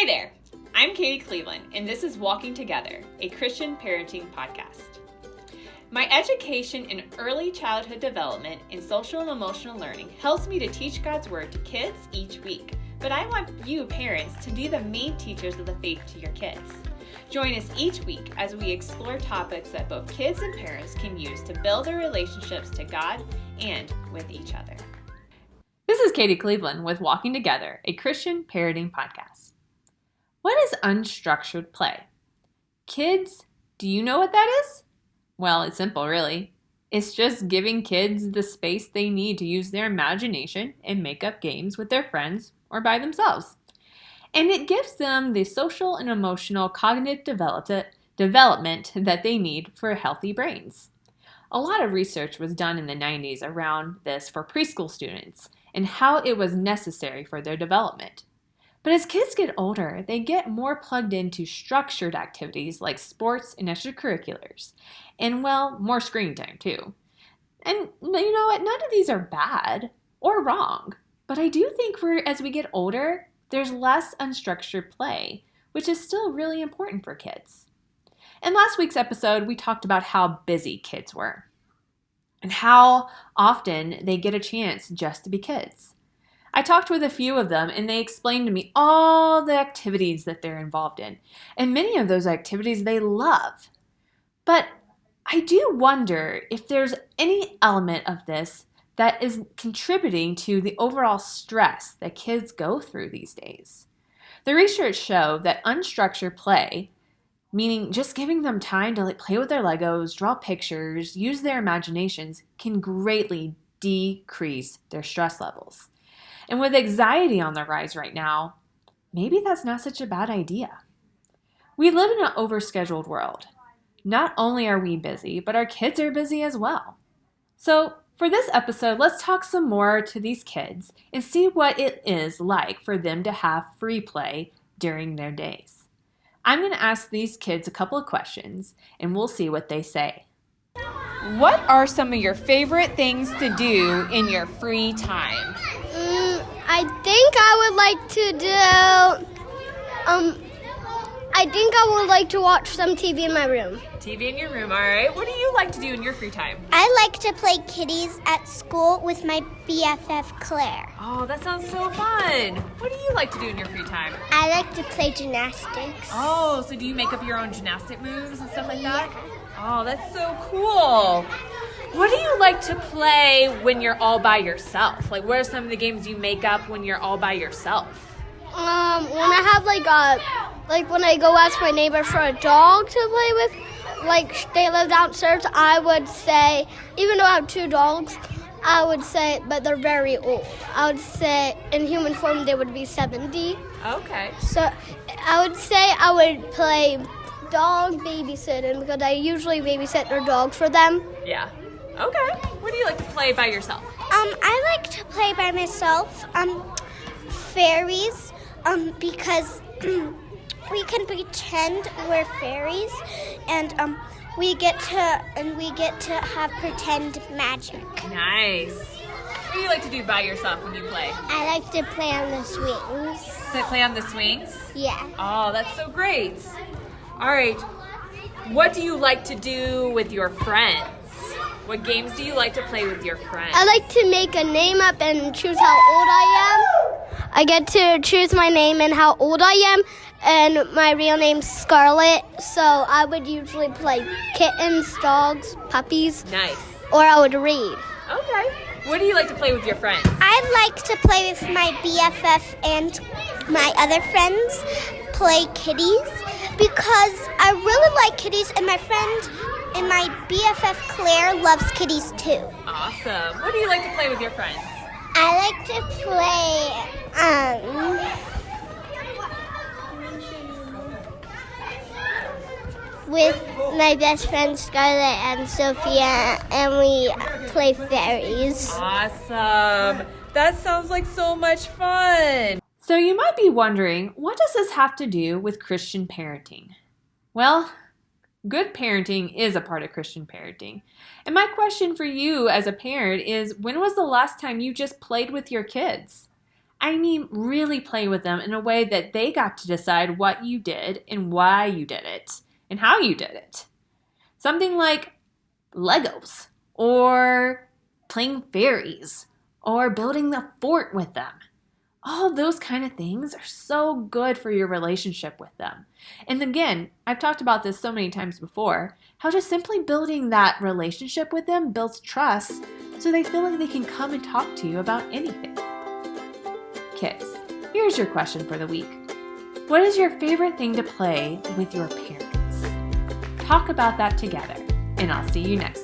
Hey there, I'm Kadie Cleveland, and this is Walking Together, a Christian parenting podcast. My education in early childhood development and social and emotional learning helps me to teach God's Word to kids each week, but I want you parents to be the main teachers of the faith to your kids. Join us each week as we explore topics that both kids and parents can use to build their relationships to God and with each other. This is Kadie Cleveland with Walking Together, a Christian parenting podcast. What is unstructured play? Kids, do you know what that is? Well, it's simple, really. It's just giving kids the space they need to use their imagination and make up games with their friends or by themselves. And it gives them the social and emotional cognitive development that they need for healthy brains. A lot of research was done in the 90s around this for preschool students and how it was necessary for their development. But as kids get older, they get more plugged into structured activities like sports and extracurriculars. And, well, more screen time, too. And you know what? None of these are bad or wrong. But I do think as we get older, there's less unstructured play, which is still really important for kids. In last week's episode, we talked about how busy kids were and how often they get a chance just to be kids. I talked with a few of them, and they explained to me all the activities that they're involved in, and many of those activities they love. But I do wonder if there's any element of this that is contributing to the overall stress that kids go through these days. The research showed that unstructured play, meaning just giving them time to play with their Legos, draw pictures, use their imaginations, can greatly decrease their stress levels. And with anxiety on the rise right now, maybe that's not such a bad idea. We live in an overscheduled world. Not only are we busy, but our kids are busy as well. So for this episode, let's talk some more to these kids and see what it is like for them to have free play during their days. I'm going to ask these kids a couple of questions, and we'll see what they say. What are some of your favorite things to do in your free time? I think I would like to watch some TV in my room. TV in your room, all right. What do you like to do in your free time? I like to play kitties at school with my BFF Claire. Oh, that sounds so fun. What do you like to do in your free time? I like to play gymnastics. Oh, so do you make up your own gymnastic moves and stuff like that? Oh, that's so cool. What do you like to play when you're all by yourself? Like, what are some of the games you make up when you're all by yourself? When I have when I go ask my neighbor for a dog to play with, they live downstairs, I would say, even though I have two dogs, I would say, but they're very old. I would say in human form they would be 70. Okay. So I would say I would play dog babysitting because I usually babysit their dog for them. Yeah. Okay. What do you like to play by yourself? I like to play by myself, fairies, because we can pretend we're fairies, and we get to have pretend magic. Nice. What do you like to do by yourself when you play? I like to play on the swings. Play on the swings? Yeah. Oh, that's so great. All right. What do you like to do with your friends? What games do you like to play with your friends? I like to make a name up and choose how old I am. I get to choose my name and how old I am, and my real name's Scarlett, so I would usually play kittens, dogs, puppies. Nice. Or I would read. Okay. What do you like to play with your friends? I like to play with my BFF and my other friends, play kitties, because I really like kitties, and my friend and my BFF Claire loves kitties too. Awesome. What do you like to play with your friends? I like to play, with my best friends Scarlett and Sophia, and we play fairies. Awesome. That sounds like so much fun. So you might be wondering, what does this have to do with Christian parenting? Well, good parenting is a part of Christian parenting. And my question for you as a parent is, when was the last time you just played with your kids? I mean really play with them in a way that they got to decide what you did and why you did it and how you did it. Something like Legos or playing fairies or building the fort with them. All those kind of things are so good for your relationship with them. And again, I've talked about this so many times before, how just simply building that relationship with them builds trust so they feel like they can come and talk to you about anything. Kids, here's your question for the week. What is your favorite thing to play with your parents? Talk about that together, and I'll see you next time.